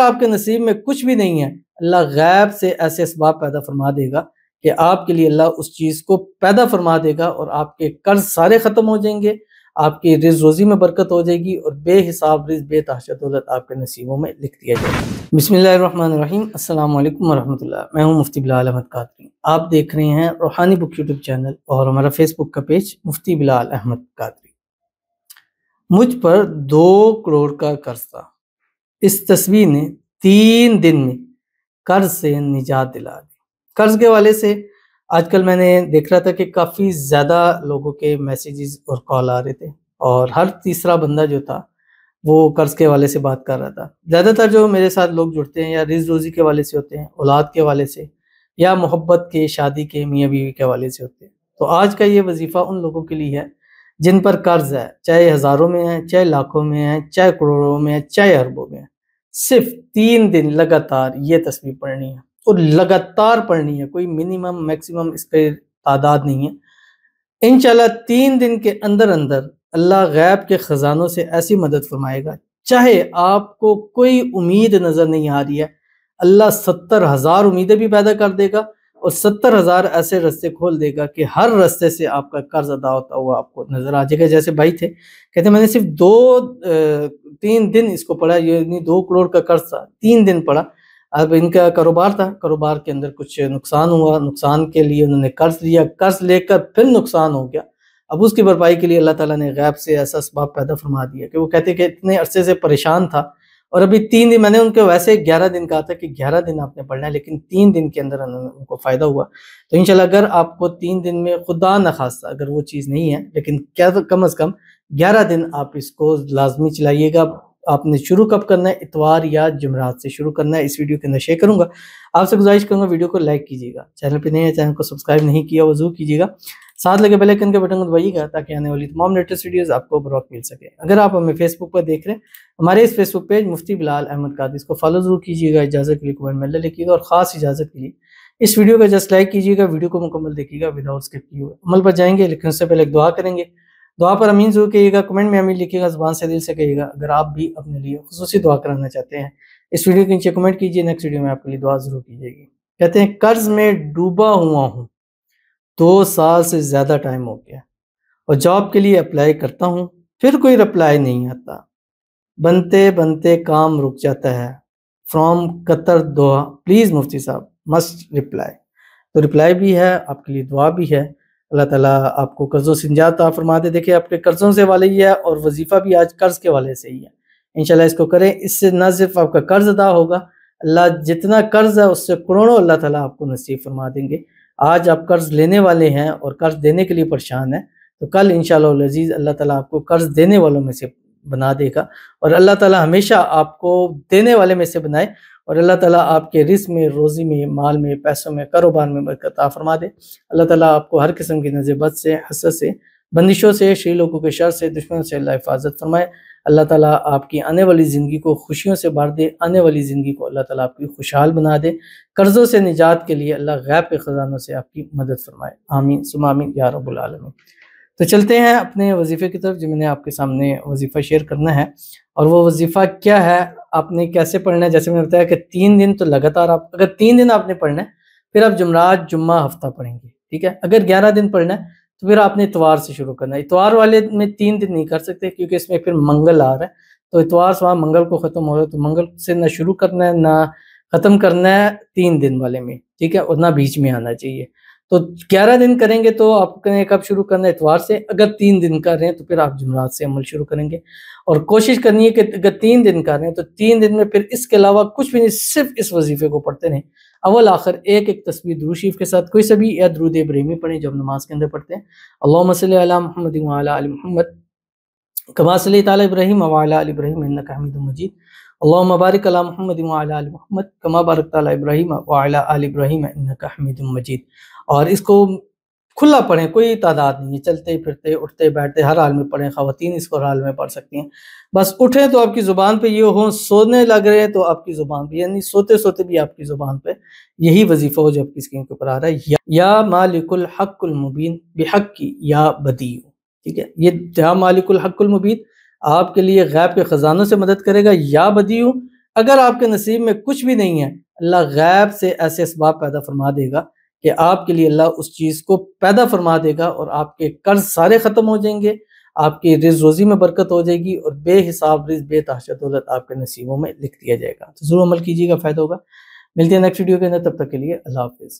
آپ کے نصیب میں کچھ بھی نہیں ہے، اللہ غیب سے ایسے اسباب پیدا فرما دے گا کہ آپ کے لیے اللہ اس چیز کو پیدا فرما دے گا، اور آپ کے قرض سارے ختم ہو جائیں گے، آپ کی رزق روزی میں برکت ہو جائے گی، اور بے حساب رزق بے تحاشا دولت آپ کے نصیبوں میں لکھ دیا جائے گا۔ بسم اللہ الرحمن الرحیم۔ السلام علیکم ورحمۃ اللہ۔ میں ہوں مفتی بلال احمد قادری۔ آپ دیکھ رہے ہیں روحانی بک یوٹیوب چینل اور ہمارا فیس بک کا پیج مفتی بلال احمد قادری۔ مجھ پر 2 کروڑ کا قرض تھا، اس تصویر نے 3 دن میں قرض سے نجات دلا دی۔ قرض کے حوالے سے آج کل میں نے دیکھ رہا تھا کہ کافی زیادہ لوگوں کے میسیجز اور کال آ رہے تھے، اور ہر تیسرا بندہ جو تھا وہ قرض کے حوالے سے بات کر رہا تھا۔ زیادہ تر جو میرے ساتھ لوگ جڑتے ہیں یا رزق روزی کے حوالے سے ہوتے ہیں، اولاد کے حوالے سے، یا محبت کے، شادی کے، میاں بیوی کے حوالے سے ہوتے ہیں۔ تو آج کا یہ وظیفہ ان لوگوں کے لیے ہے جن پر قرض ہے، چاہے ہزاروں میں ہے، چاہے لاکھوں میں ہے، چاہے کروڑوں میں ہے، چاہے اربوں میں ہے۔ صرف 3 دن لگاتار یہ تصویر پڑھنی ہے، اور لگاتار پڑھنی ہے، کوئی منیمم میکسیمم اس پہ تعداد نہیں ہے۔ انشاءاللہ 3 دن کے اندر اندر اللہ غیب کے خزانوں سے ایسی مدد فرمائے گا، چاہے آپ کو کوئی امید نظر نہیں آ رہی ہے، اللہ 70,000 امیدیں بھی پیدا کر دے گا، اور 70,000 ایسے رستے کھول دے گا کہ ہر رستے سے آپ کا قرض ادا ہوتا ہوا آپ کو نظر آ جائے گا۔ جیسے بھائی تھے، کہتے ہیں میں نے صرف 3 دن اس کو پڑھا، یعنی 2 کروڑ کا قرض تھا، 3 دن پڑھا۔ اب ان کا کاروبار تھا، کاروبار کے اندر کچھ نقصان ہوا، نقصان کے لیے انہوں نے قرض لیا، قرض لے کر پھر نقصان ہو گیا۔ اب اس کی بھرپائی کے لیے اللہ تعالیٰ نے غیب سے ایسا اسباب پیدا فرما دیا کہ وہ کہتے کہ اتنے عرصے سے پریشان تھا، اور ابھی 3 دن، میں نے ان کو ویسے 11 دن کہا تھا کہ 11 دن آپ نے پڑھنا ہے، لیکن 3 دن کے اندر ان کو فائدہ ہوا۔ تو انشاءاللہ اگر آپ کو 3 دن میں خدا نخواستہ اگر وہ چیز نہیں ہے، لیکن کیا کم از کم 11 دن آپ اس کو لازمی چلائیے گا۔ آپ نے شروع کب کرنا ہے؟ اتوار یا جمعرات سے شروع کرنا ہے۔ اس ویڈیو کے اندر شیئر کروں گا، آپ سے گزارش کروں گا ویڈیو کو لائک کیجیے گا، چینل پہ نہیں ہے چینل کو سبسکرائب نہیں کیا وہ ضرور کیجیے گا، ساتھ لگے بیل آئکن کے بٹن کو دبائیے گا تاکہ آنے والی تمام لیٹسٹ ویڈیوز آپ کو بروقت مل سکے۔ اگر آپ ہمیں فیس بک پر دیکھ رہے ہیں، ہمارے اس فیس بک پیج مفتی بلال احمد قادری، اس کو فالو ضرور کیجیے گا، اجازت کے لیے کمنٹ میں اللہ لکھیے گا، اور خاص اجازت کے لیے اس ویڈیو کا جسٹ لائک کیجیے گا، ویڈیو کو مکمل دیکھیے گا وداؤٹ اسکپ کیے ہوئے۔ عمل پر جائیں گے، لیکن اس سے پہلے ایک دعا کریں گے۔ دعا پر امین ضرور کہیے گا، کمنٹ میں امین لکھیے گا، زبان سے دل سے کہیے گا۔ اگر آپ بھی اپنے لیے خصوصی دعا کرانا چاہتے ہیں، اس ویڈیو کے نیچے کمنٹ کیجیے، نیکسٹ ویڈیو میں آپ کے لیے دعا ضرور کی جائے گی۔ کہتے ہیں قرض میں ڈوبا ہوا ہوں، 2 سال سے زیادہ ٹائم ہو گیا، اور جاب کے لیے اپلائی کرتا ہوں، پھر کوئی رپلائی نہیں آتا، بنتے بنتے کام رک جاتا ہے، فرام قطر دوحہ، پلیز مفتی صاحب مسٹ رپلائی۔ تو رپلائی بھی ہے، آپ کے لیے دعا بھی ہے، اللہ تعالیٰ آپ کو قرضوں سے نجات عطا فرما دے۔ دیکھیں آپ کے قرضوں سے والے ہی ہے، اور وظیفہ بھی آج قرض کے والے سے ہی ہے۔ انشاءاللہ اس کو کریں، اس سے نہ صرف آپ کا قرض ادا ہوگا، اللہ جتنا قرض ہے اس سے کروڑوں اللہ تعالیٰ آپ کو نصیب فرما دیں گے۔ آج آپ قرض لینے والے ہیں اور قرض دینے کے لیے پریشان ہیں، تو کل انشاءاللہ العزیز اللہ تعالیٰ آپ کو قرض دینے والوں میں سے بنا دے گا، اور اللہ تعالیٰ ہمیشہ آپ کو دینے والے میں سے بنائے، اور اللہ تعالیٰ آپ کے رزق میں، روزی میں، مال میں، پیسوں میں، کاروبار میں برکت عطا فرما دے۔ اللہ تعالیٰ آپ کو ہر قسم کی نظر بد سے، حسد سے، بندشوں سے، شری لوگوں کے شر سے، دشمنوں سے اللہ حفاظت فرمائے۔ اللہ تعالیٰ آپ کی آنے والی زندگی کو خوشیوں سے بھر دے، آنے والی زندگی کو اللہ تعالیٰ آپ کی خوشحال بنا دے۔ قرضوں سے نجات کے لیے اللہ غیب کے خزانوں سے آپ کی مدد فرمائے، آمین ثم آمین یا رب العالمین۔ تو چلتے ہیں اپنے وظیفے کی طرف، جو میں نے آپ کے سامنے وظیفہ شیئر کرنا ہے، اور وہ وظیفہ کیا ہے، آپ نے کیسے پڑھنا ہے۔ جیسے میں نے بتایا کہ 3 دن تو لگاتار آپ، اگر 3 دن آپ نے پڑھنا ہے، پھر آپ جمعرات، جمعہ، ہفتہ پڑھیں گے، ٹھیک ہے۔ اگر 11 دن پڑھنا ہے تو پھر آپ نے اتوار سے شروع کرنا ہے۔ اتوار والے میں 3 دن نہیں کر سکتے، کیونکہ اس میں پھر منگل آ رہا ہے، تو اتوار سے منگل کو ختم ہو رہا ہے، تو منگل سے نہ شروع کرنا ہے نہ ختم کرنا ہے 3 دن والے میں، ٹھیک ہے، اور نہ بیچ میں آنا چاہیے۔ تو 11 دن کریں گے تو آپ نے کب شروع کرنا ہے؟ اتوار سے۔ اگر 3 دن کر رہے ہیں تو پھر آپ جمعرات سے عمل شروع کریں گے، اور کوشش کرنی ہے کہ اگر 3 دن کر رہے ہیں تو 3 دن میں پھر اس کے علاوہ کچھ بھی نہیں، صرف اس وظیفے کو پڑھتے رہیں، اول آخر ایک ایک تسبیح درود شریف کے ساتھ کوئی سبھی، یا درود ابراہیمی پڑھیں جو ہم نماز کے اندر پڑھتے ہیں۔ اللہم صلی علی محمد وعلی آل محمد کما صلیت علی ابراہیم وعلی آل ابراہیم انک حمید مجید، اللہم بارک علی محمد وعلی آل محمد کما بارکت علی ابراہیم وعلی آل ابراہیم انک حمید مجید۔ اور اس کو کھلا پڑھیں، کوئی تعداد نہیں ہے، چلتے پھرتے، اٹھتے بیٹھتے ہر حال میں پڑھیں، خواتین اس کو ہر حال میں پڑھ سکتی ہیں۔ بس اٹھیں تو آپ کی زبان پہ یہ ہو، سونے لگ رہے ہیں تو آپ کی زبان پہ، یعنی سوتے سوتے بھی آپ کی زبان پہ یہی وظیفہ ہو جو آپ کی اسکرین کے اوپر آ رہا ہے، یا مالک الحق المبین بحق کی یا بدیع، ٹھیک ہے۔ یہ یا مالک الحق المبین آپ کے لیے غیب کے خزانوں سے مدد کرے گا، یا بدیع اگر آپ کے نصیب میں کچھ بھی نہیں ہے، اللہ غیب سے ایسے اسباب پیدا فرما دے گا کہ آپ کے لیے اللہ اس چیز کو پیدا فرما دے گا، اور آپ کے قرض سارے ختم ہو جائیں گے، آپ کی رزق روزی میں برکت ہو جائے گی، اور بے حساب رزق بے تحاشا دولت آپ کے نصیبوں میں لکھ دیا جائے گا۔ تو ضرور عمل کیجیے گا، فائدہ ہوگا۔ ملتے ہیں نیکسٹ ویڈیو کے اندر، تب تک کے لیے اللہ حافظ۔